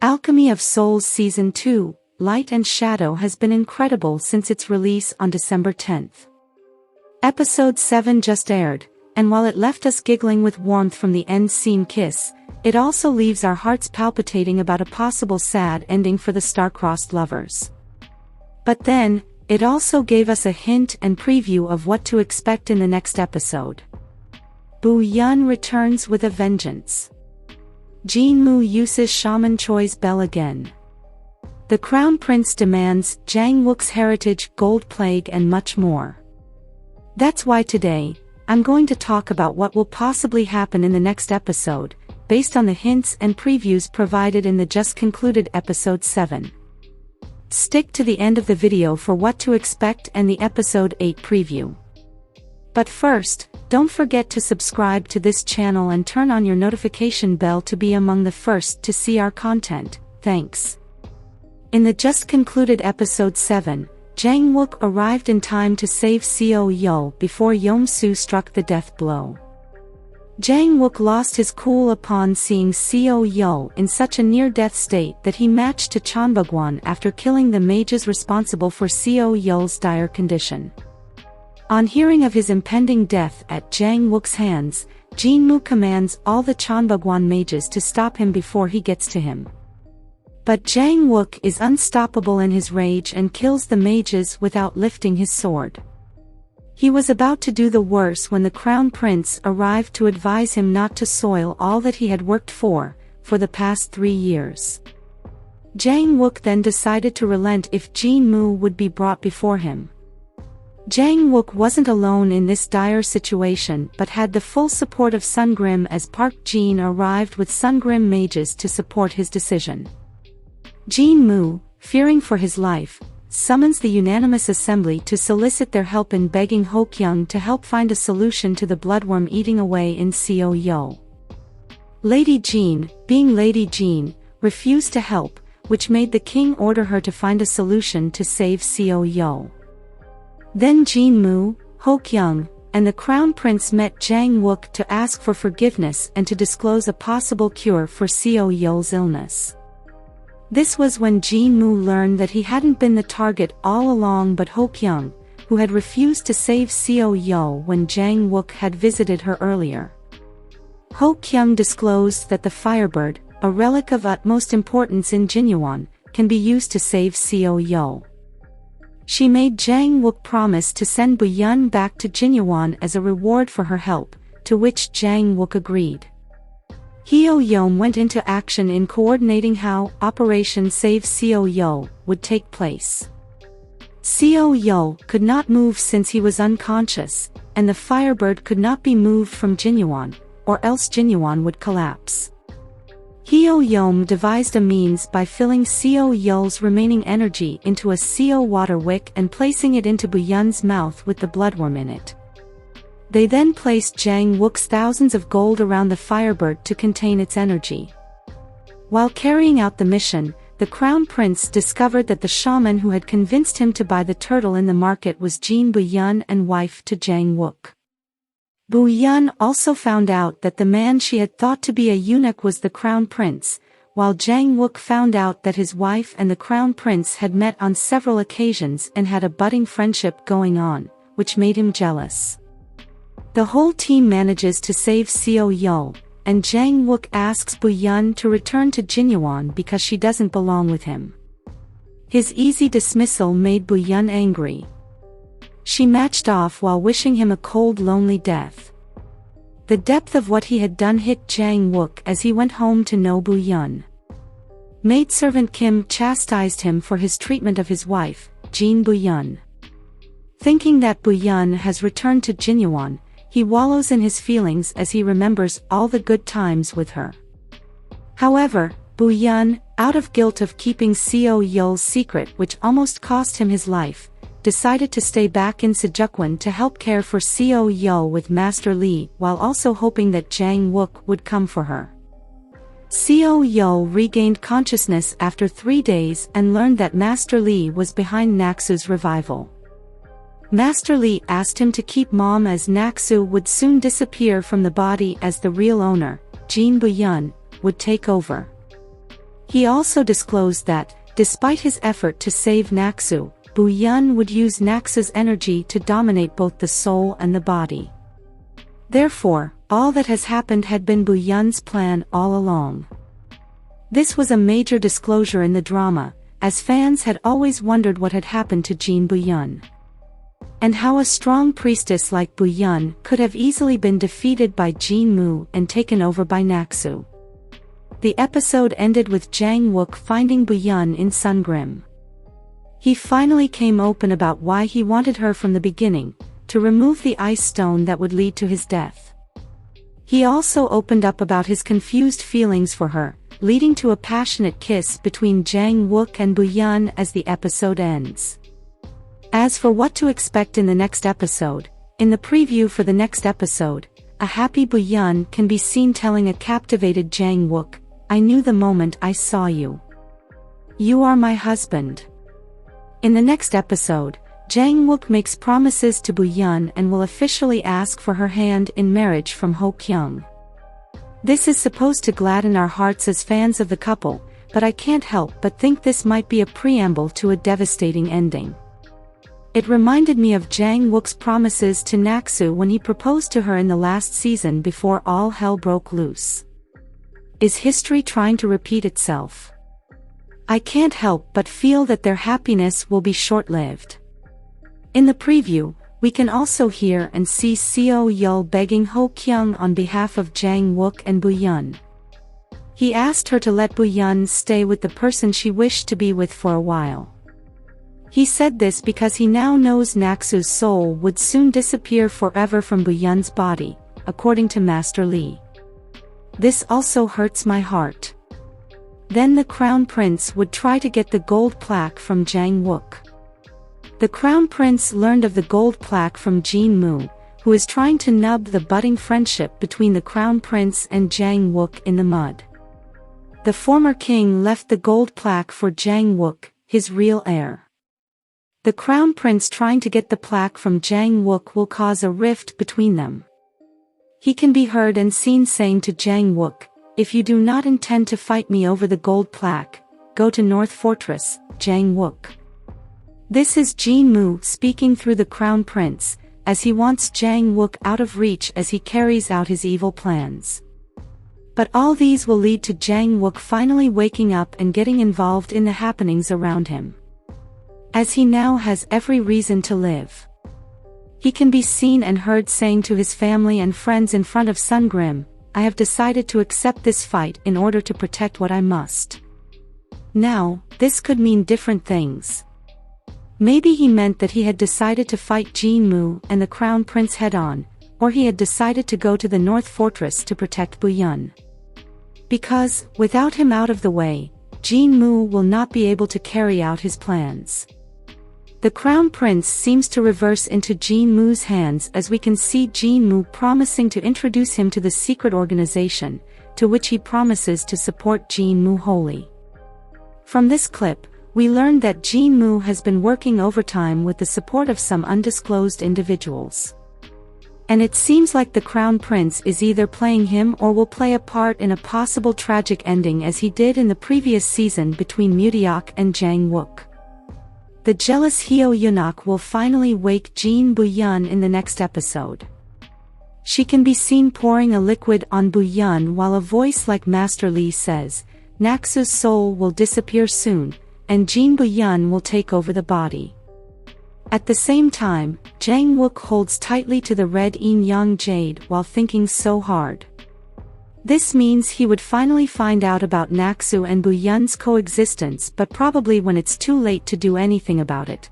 Alchemy of Souls Season 2, Light and Shadow has been incredible since its release on December 10th. Episode 7 just aired, and while it left us giggling with warmth from the end scene kiss, it also leaves our hearts palpitating about a possible sad ending for the star-crossed lovers. But then, it also gave us a hint and preview of what to expect in the next episode. Yeon returns with a vengeance. Jin Mu uses shaman Choi's bell again. The Crown Prince demands Jang Wook's heritage, gold plague, and much more. That's why today, I'm going to talk about what will possibly happen in the next episode, based on the hints and previews provided in the just concluded episode 7. Stick to the end of the video for what to expect and the episode 8 preview. But first, don't forget to subscribe to this channel and turn on your notification bell to be among the first to see our content, thanks. In the just concluded episode 7, Jang Wook arrived in time to save Seo Yul before Yeon struck the death blow. Jang Wook lost his cool upon seeing Seo Yul in such a near-death state that he matched to Chanbugwan after killing the mages responsible for Seo Yul's dire condition. On hearing of his impending death at Jang Wook's hands, Jin Mu commands all the Chanbugwan mages to stop him before he gets to him. But Jang Wook is unstoppable in his rage and kills the mages without lifting his sword. He was about to do the worse when the Crown Prince arrived to advise him not to soil all that he had worked for the past 3 years. Jang Wook then decided to relent if Jin Mu would be brought before him. Jang Wook wasn't alone in this dire situation but had the full support of Sungrim as Park Jin arrived with Sungrim mages to support his decision. Jin Mu, fearing for his life, summons the unanimous assembly to solicit their help in begging Hokyung to help find a solution to the bloodworm eating away in Seo Yul. Lady Jean, being Lady Jean, refused to help, which made the king order her to find a solution to save Seo Yul. Then Jin Mu, Hokyung, and the Crown Prince met Jang Wook to ask for forgiveness and to disclose a possible cure for Seo Yul's illness. This was when Jin Mu learned that he hadn't been the target all along but Hokyung, who had refused to save Seo Yul when Jang Wook had visited her earlier. Hokyung disclosed that the Firebird, a relic of utmost importance in Jinyuan, can be used to save Seo Yul. She made Jang Wook promise to send Yeon back to Jinyuan as a reward for her help, to which Jang Wook agreed. Yeon went into action in coordinating how Operation Save Seo Yul would take place. Seo Yul could not move since he was unconscious, and the Firebird could not be moved from Jinyuan, or else Jinyuan would collapse. Yeon devised a means by filling Seo Yul's remaining energy into a Seo water wick and placing it into Yeon's mouth with the bloodworm in it. They then placed Jang Wook's thousands of gold around the Firebird to contain its energy. While carrying out the mission, the Crown Prince discovered that the shaman who had convinced him to buy the turtle in the market was Jin Yeon and wife to Jang Wook. Yeon also found out that the man she had thought to be a eunuch was the Crown Prince, while Jang Wook found out that his wife and the Crown Prince had met on several occasions and had a budding friendship going on, which made him jealous. The whole team manages to save Seo Yul, and Jang Wook asks Yeon to return to Jinyuan because she doesn't belong with him. His easy dismissal made Yeon angry. She matched off while wishing him a cold, lonely death. The depth of what he had done hit Jang Wook as he went home to know Yeon. Maidservant Kim chastised him for his treatment of his wife, Jin Yeon. Thinking that Yeon has returned to Jinyuan, he wallows in his feelings as he remembers all the good times with her. However, Yeon, out of guilt of keeping Seo Yul's secret which almost cost him his life, decided to stay back in Sejukwan to help care for Seo Yul with Master Lee while also hoping that Jang Wook would come for her. Seo Yul regained consciousness after 3 days and learned that Master Lee was behind Naksu's revival. Master Lee asked him to keep Mom as Naksu would soon disappear from the body as the real owner, Jin Yeon, would take over. He also disclosed that, despite his effort to save Naksu, Bu-yeon would use Naksu's energy to dominate both the soul and the body. Therefore, all that has happened had been Bu-yeon's plan all along. This was a major disclosure in the drama, as fans had always wondered what had happened to Jin Bu-yeon. And how a strong priestess like Bu-yeon could have easily been defeated by Jin Mu and taken over by Naksu. The episode ended with Jang Wook finding Bu-yeon in Sungrim. He finally came open about why he wanted her from the beginning, to remove the ice stone that would lead to his death. He also opened up about his confused feelings for her, leading to a passionate kiss between Jang Wook and Bu-yeon as the episode ends. As for what to expect in the next episode, in the preview for the next episode, a happy Bu-yeon can be seen telling a captivated Jang Wook, "I knew the moment I saw you. You are my husband." In the next episode, Jang Wook makes promises to Bu-yeon and will officially ask for her hand in marriage from Ho Kyung. This is supposed to gladden our hearts as fans of the couple, but I can't help but think this might be a preamble to a devastating ending. It reminded me of Jang Wook's promises to Naksu when he proposed to her in the last season before all hell broke loose. Is history trying to repeat itself? I can't help but feel that their happiness will be short-lived. In the preview, we can also hear and see Seo Yul begging Ho Kyung on behalf of Jang Wook and Bu-yeon. He asked her to let Bu-yeon stay with the person she wished to be with for a while. He said this because he now knows Naksu's soul would soon disappear forever from Bu-yeon's body, according to Master Lee. This also hurts my heart. Then the Crown Prince would try to get the gold plaque from Jang Wook. The Crown Prince learned of the gold plaque from Jin Mu, who is trying to nub the budding friendship between the Crown Prince and Jang Wook in the mud. The former king left the gold plaque for Jang Wook, his real heir. The Crown Prince trying to get the plaque from Jang Wook will cause a rift between them. He can be heard and seen saying to Jang Wook, "If you do not intend to fight me over the gold plaque, go to North Fortress, Jang Wook." This is Jin Mu speaking through the Crown Prince, as he wants Jang Wook out of reach as he carries out his evil plans. But all these will lead to Jang Wook finally waking up and getting involved in the happenings around him, as he now has every reason to live. He can be seen and heard saying to his family and friends in front of Sungrim, "I have decided to accept this fight in order to protect what I must." Now, this could mean different things. Maybe he meant that he had decided to fight Jin Mu and the Crown Prince head-on, or he had decided to go to the North Fortress to protect Bu-yeon. Because, without him out of the way, Jin Mu will not be able to carry out his plans. The Crown Prince seems to reverse into Jin Mu's hands as we can see Jin Mu promising to introduce him to the secret organization, to which he promises to support Jin Mu wholly. From this clip, we learned that Jin Mu has been working overtime with the support of some undisclosed individuals. And it seems like the Crown Prince is either playing him or will play a part in a possible tragic ending as he did in the previous season between Mutiak and Jang Wook. The jealous Hyo Yunok will finally wake Jin Bu-yeon in the next episode. She can be seen pouring a liquid on Bu-yeon while a voice like Master Lee says, "Naksu's soul will disappear soon, and Jin Bu-yeon will take over the body." At the same time, Jang Wook holds tightly to the red yin-yang jade while thinking so hard. This means he would finally find out about Naksu and Bu-yeon's coexistence, but probably when it's too late to do anything about it.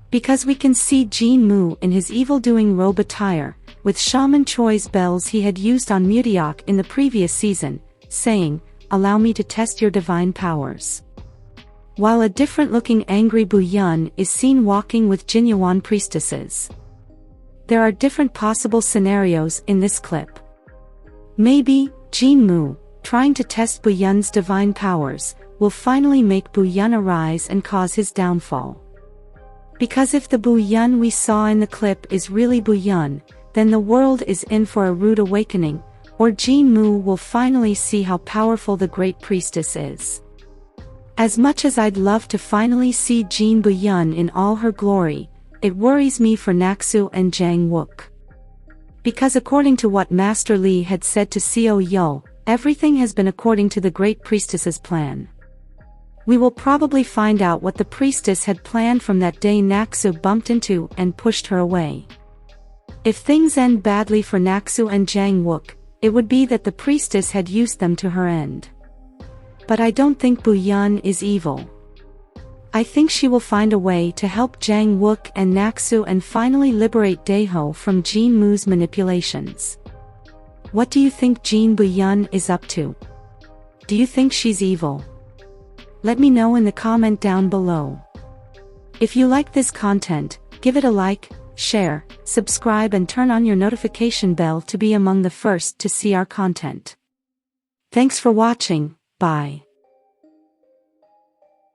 Because we can see Jin Mu in his evil-doing robe attire, with Shaman Choi's bells he had used on Mutiak in the previous season, saying, "Allow me to test your divine powers." While a different-looking angry Bu-yeon is seen walking with Yeon priestesses. There are different possible scenarios in this clip. Maybe, Jin Mu, trying to test Bu-yeon's divine powers, will finally make Bu-yeon arise and cause his downfall. Because if the Bu-yeon we saw in the clip is really Bu-yeon, then the world is in for a rude awakening, or Jin Mu will finally see how powerful the great priestess is. As much as I'd love to finally see Jin Mu in all her glory, it worries me for Naksu and Jang Wook. Because according to what Master Lee had said to Seo Yul, everything has been according to the Great Priestess's plan. We will probably find out what the priestess had planned from that day Naksu bumped into and pushed her away. If things end badly for Naksu and Jang Wook, it would be that the priestess had used them to her end. But I don't think Yeon is evil. I think she will find a way to help Jang Wook and Naksu and finally liberate Daeho from Jin Mu's manipulations. What do you think Jin Mu is up to? Do you think she's evil? Let me know in the comment down below. If you like this content, give it a like, share, subscribe and turn on your notification bell to be among the first to see our content. Thanks for watching, bye.